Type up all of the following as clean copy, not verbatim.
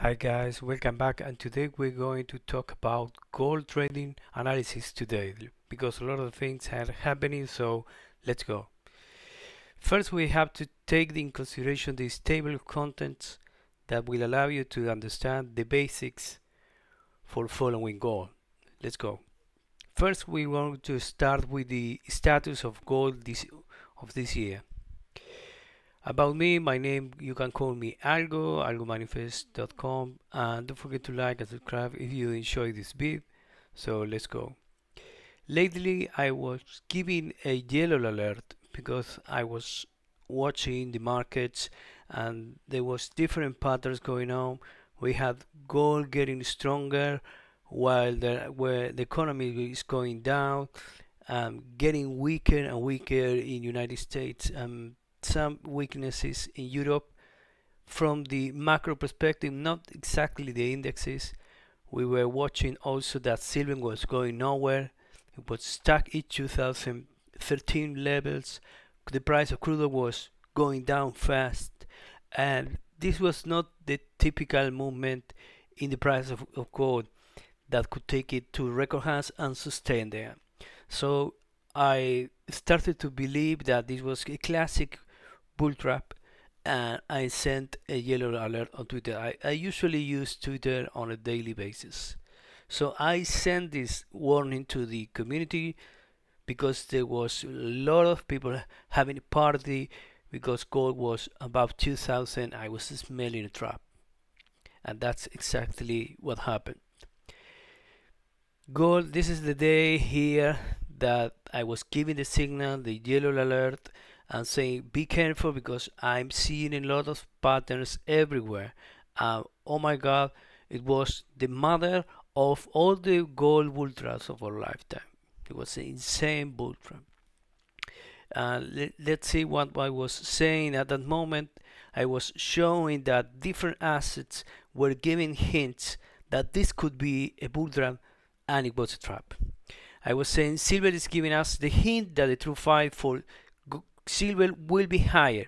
Hi guys, welcome back, and today we're going to talk about gold trading analysis today because a lot of things are happening, so let's go. First, we have to take in consideration this table of contents that will allow you to understand the basics for following gold. Let's go. First, we want to start with the status of gold this year. About me, my name, you can call me Algomoneyfest.com, and don't forget to like and subscribe if you enjoy this vid. So let's go. Lately, I was giving a yellow alert because I was watching the markets and there was different patterns going on. We had gold getting stronger while where the economy is going down, getting weaker and weaker in United States, some weaknesses in Europe. From the macro perspective, not exactly the indexes. We were watching also that silver was going nowhere. It was stuck at 2013 levels. The price of crude oil was going down fast, and this was not the typical movement in the price of gold that could take it to record highs and sustain there. So I started to believe that this was a classic bull trap, and I sent a yellow alert on Twitter. I usually use Twitter on a daily basis. So I sent this warning to the community because there was a lot of people having a party because gold was above 2000. I was smelling a trap, and that's exactly what happened. Gold, this is the day here that I was giving the signal, the yellow alert, and saying be careful because I'm seeing a lot of patterns everywhere. Oh my god, it was the mother of all the gold ultras of our lifetime. It was an insane bull trap. Let's see what I was saying at that moment. I was showing that different assets were giving hints that this could be a bull trap, and it was a trap. I was saying silver is giving us the hint that the true fight for silver will be higher.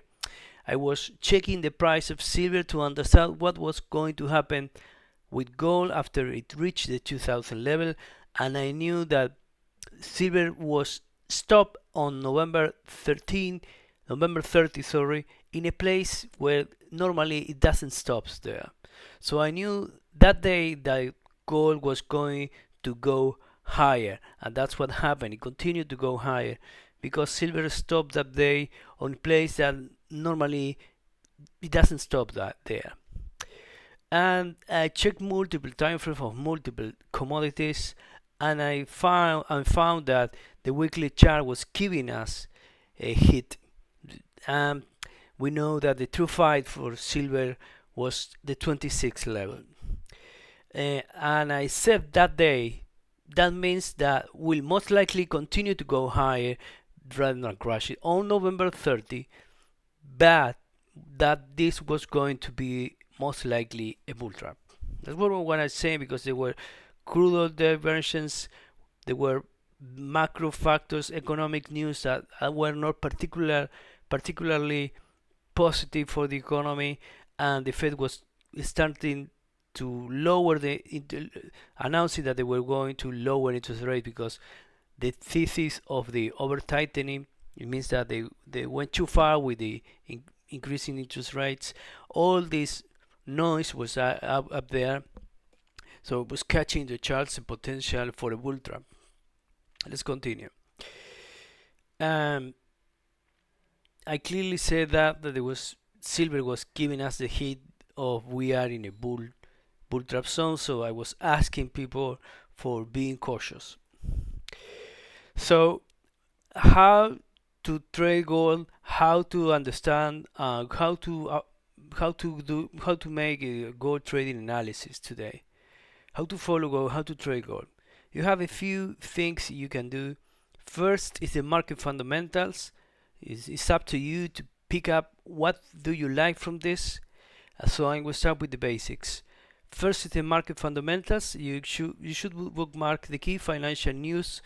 I was checking the price of silver to understand what was going to happen with gold after it reached the 2000 level, and I knew that silver was stopped on November 30, sorry, in a place where normally it doesn't stop there. So I knew that day that gold was going to go higher, and that's what happened. It continued to go higher because silver stopped that day on a place that normally it doesn't stop that there. And I checked multiple time frames of multiple commodities, and I found that the weekly chart was giving us a hit. Um, we know that the true fight for silver was the 26 level. And I said that day that means that will most likely continue to go higher rather than crash it on November 30, but that this was going to be most likely a bull trap. That's what I say because there were crude oil diversions, there were macro factors, economic news that were not particularly positive for the economy, and the Fed was starting to lower announcing that they were going to lower interest rate because the thesis of the over tightening, it means that they went too far with the increasing interest rates. All this noise was up there, so it was catching the charts and potential for a bull trap. Let's continue. I clearly said that there was silver was giving us the hit of we are in a bull trap zone, so I was asking people for being cautious. So how to trade gold, how to understand, how to make a gold trading analysis today, how to follow gold, how to trade gold. You have a few things you can do. First is the market fundamentals. It's up to you to pick up what do you like from this. So I will start with the basics. First is the market fundamentals. You should bookmark the key financial news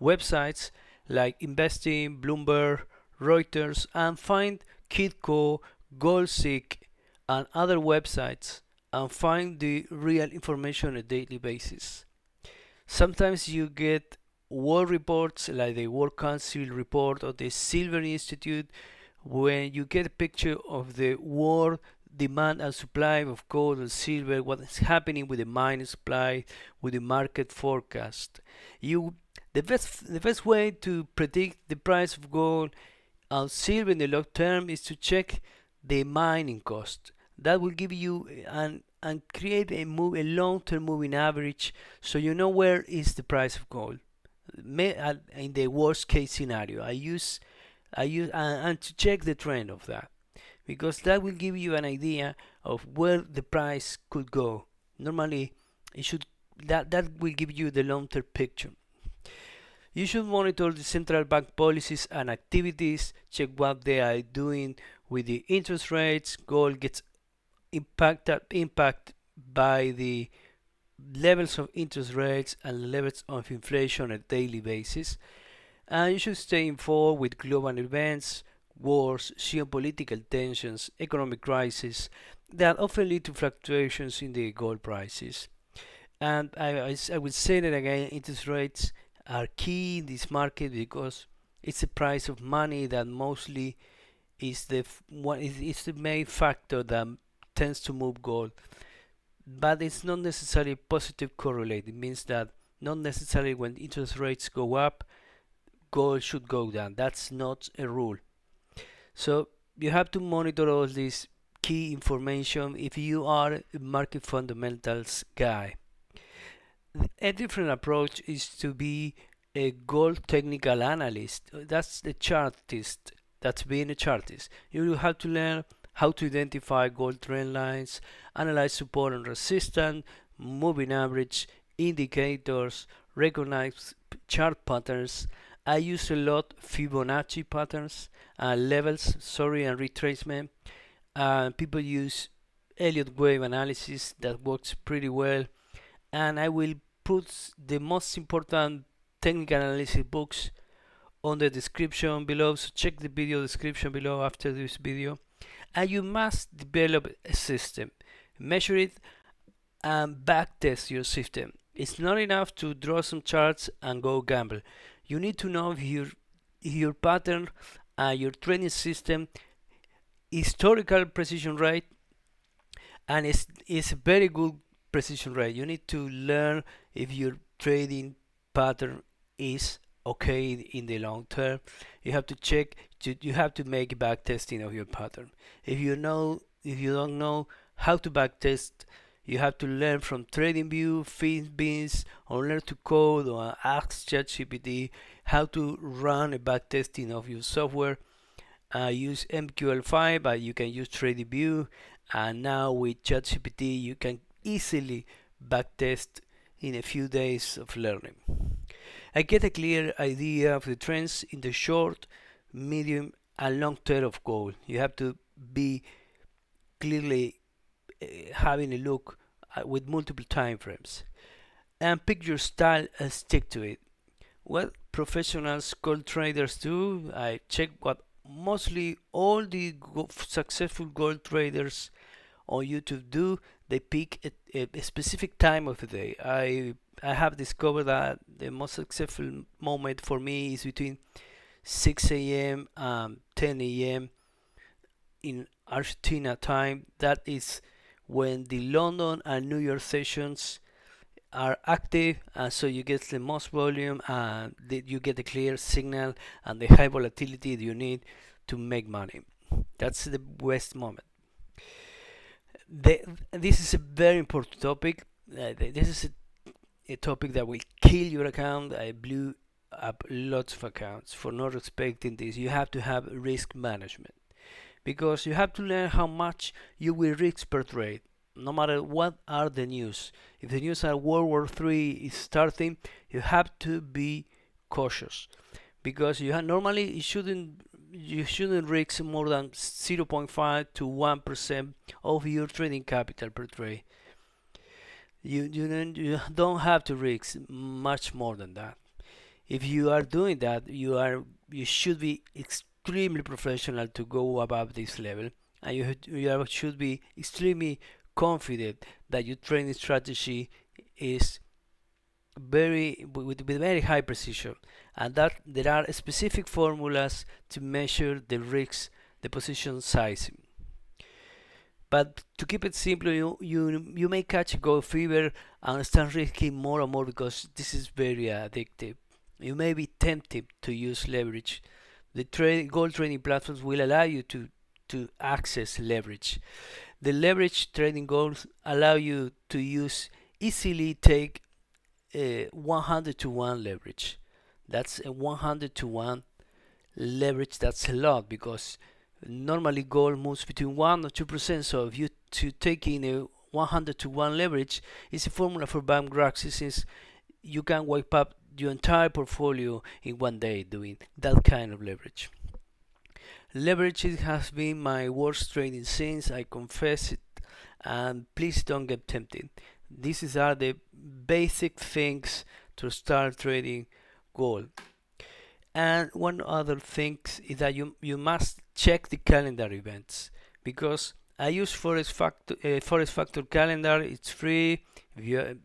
websites like Investing, Bloomberg, Reuters, and find Kitco, GoldSeek, and other websites and find the real information on a daily basis. Sometimes you get world reports like the World Council report or the Silver Institute, when you get a picture of the world demand and supply of gold and silver, what is happening with the mine supply, with the market forecast. You the best way to predict the price of gold and silver in the long term is to check the mining cost. That will give you and create a long-term moving average, so you know where is the price of gold. In the worst case scenario, I use and to check the trend of that, because that will give you an idea of where the price could go. Normally, it should that will give you the long-term picture. You should monitor the central bank policies and activities, check what they are doing with the interest rates. Gold gets impact by the levels of interest rates and levels of inflation on a daily basis. And you should stay informed with global events, wars, geopolitical tensions, economic crises that often lead to fluctuations in the gold prices. And I will say that again, interest rates are key in this market because it's the price of money that mostly is the main factor that tends to move gold. But it's not necessarily positive correlate. It means that not necessarily when interest rates go up, gold should go down. That's not a rule. So you have to monitor all this key information if you are a market fundamentals guy. A different approach is to be a gold technical analyst. That's the chartist. That's being a chartist. You will have to learn how to identify gold trend lines, analyze support and resistance, moving average, indicators, recognize chart patterns. I use a lot Fibonacci patterns, levels, and retracement. People use Elliott wave analysis that works pretty well, and I will put the most important technical analysis books on the description below, so check the video description below after this video. And you must develop a system, measure it, and backtest your system. It's not enough to draw some charts and go gamble. You need to know if your pattern and your trading system historical precision rate, and it's a very good precision rate. You need to learn if your trading pattern is okay in the long term. You have to check. You have to make back testing of your pattern. If you don't know how to back test, you have to learn from TradingView, FinBeans, or learn to code, or ask ChatGPT how to run a back testing of your software. Use MQL5, but you can use TradingView, and now with ChatGPT you can easily backtest in a few days of learning. I get a clear idea of the trends in the short, medium, and long term of gold. You have to be clearly having a look with multiple time frames, and pick your style and stick to it. What professionals gold traders do, I check what mostly all the successful gold traders on YouTube do. They pick a specific time of the day. I have discovered that the most successful moment for me is between 6 a.m. and 10 a.m. in Argentina time. That is when the London and New York sessions are active, and so you get the most volume and you get the clear signal and the high volatility that you need to make money. That's the best moment. This is a very important topic. This is a topic that will kill your account. I blew up lots of accounts for not respecting this. You have to have risk management, because you have to learn how much you will risk per trade, no matter what are the news. If the news are World War III is starting, you have to be cautious, because normally you shouldn't risk more than 0.5 to 1% of your trading capital per trade. You don't have to risk much more than that. If you are doing that, you should be extremely professional to go above this level, and you should be extremely confident that your trading strategy is with very high precision, and that there are specific formulas to measure the risks, the position size. But to keep it simple, you may catch a gold fever and start risking more and more because this is very addictive. You may be tempted to use leverage. The gold trading platforms will allow you to access leverage. The leverage trading goals allow you to use easily take 100 to 1 leverage. That's a 100 to 1 leverage. That's a lot because normally gold moves between 1 or 2%. So if you to take in a 100 to 1 leverage, it's a formula for bankruptcy, since you can wipe up your entire portfolio in one day doing that kind of leverage. Leverage has been my worst trading since, I confess it, and please don't get tempted. These are the basic things to start trading gold. And one other thing is that you must check the calendar events, because I use Forex Factor calendar. It's free. You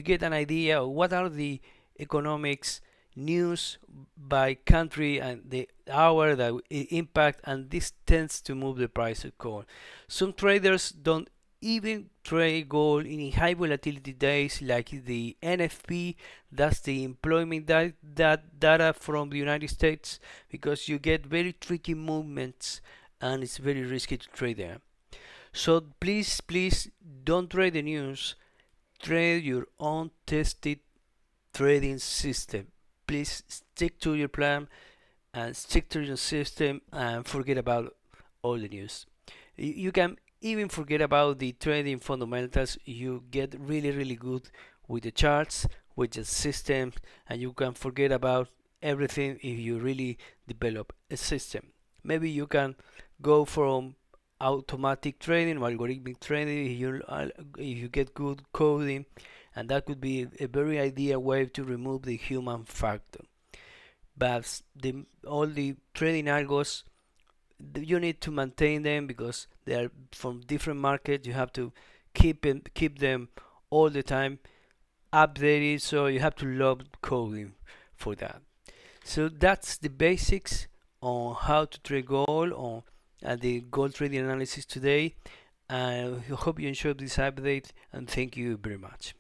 get an idea of what are the economics news by country and the hour that it impact, and this tends to move the price of gold. Some traders don't even trade gold in high volatility days like the NFP, that's the employment data from the United States, because you get very tricky movements and it's very risky to trade there. So please don't trade the news, trade your own tested trading system. Please stick to your plan and stick to your system and forget about all the news. You can even forget about the trading fundamentals. You get really good with the charts, with the system, and you can forget about everything if you really develop a system. Maybe you can go from automatic trading or algorithmic trading if you get good coding, and that could be a very ideal way to remove the human factor. But all the trading algos, you need to maintain them because they are from different markets. You have to keep them all the time updated, so you have to love coding for that. So that's the basics on how to trade gold on the gold trading analysis today. I hope you enjoyed this update, and thank you very much.